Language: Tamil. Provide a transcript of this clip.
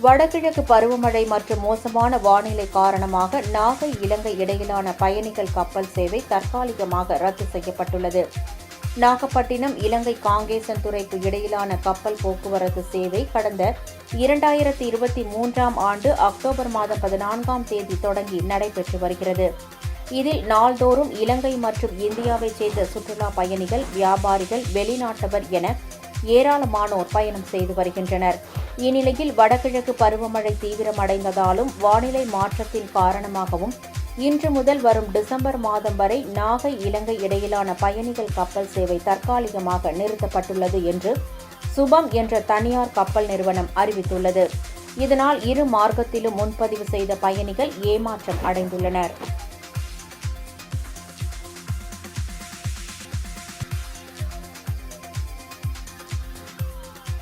வடகிழக்கு பருவமழை மற்றும் மோசமான வானிலை காரணமாக நாகை இலங்கை இடையிலான பயணிகள் கப்பல் சேவை தற்காலிகமாக ரத்து செய்யப்பட்டுள்ளது. நாகப்பட்டினம் இலங்கை காங்கேசன் துறைக்கு இடையிலான கப்பல் போக்குவரத்து சேவை கடந்த 2023ஆம் ஆண்டு அக்டோபர் மாதம் 14ஆம் தேதி தொடங்கி நடைபெற்று வருகிறது. இதில் நாள்தோறும் இலங்கை மற்றும் இந்தியாவைச் சேர்ந்த சுற்றுலா பயணிகள், வியாபாரிகள், வெளிநாட்டவர் என ஏராளமானோர் பயணம் செய்து வருகின்றனர். இந்நிலையில் வடகிழக்கு பருவமழை தீவிரமடைந்ததாலும் வானிலை மாற்றத்தின் காரணமாகவும் இன்று முதல் வரும் டிசம்பர் மாதம் வரை நாகை இலங்கை இடையிலான பயணிகள் கப்பல் சேவை தற்காலிகமாக நிறுத்தப்பட்டுள்ளது என்று சுபம் என்ற தனியார் கப்பல் நிறுவனம் அறிவித்துள்ளது. இதனால் இரு மார்க்கத்திலும் முன்பதிவு செய்த பயணிகள் ஏமாற்றம் அடைந்துள்ளனர்.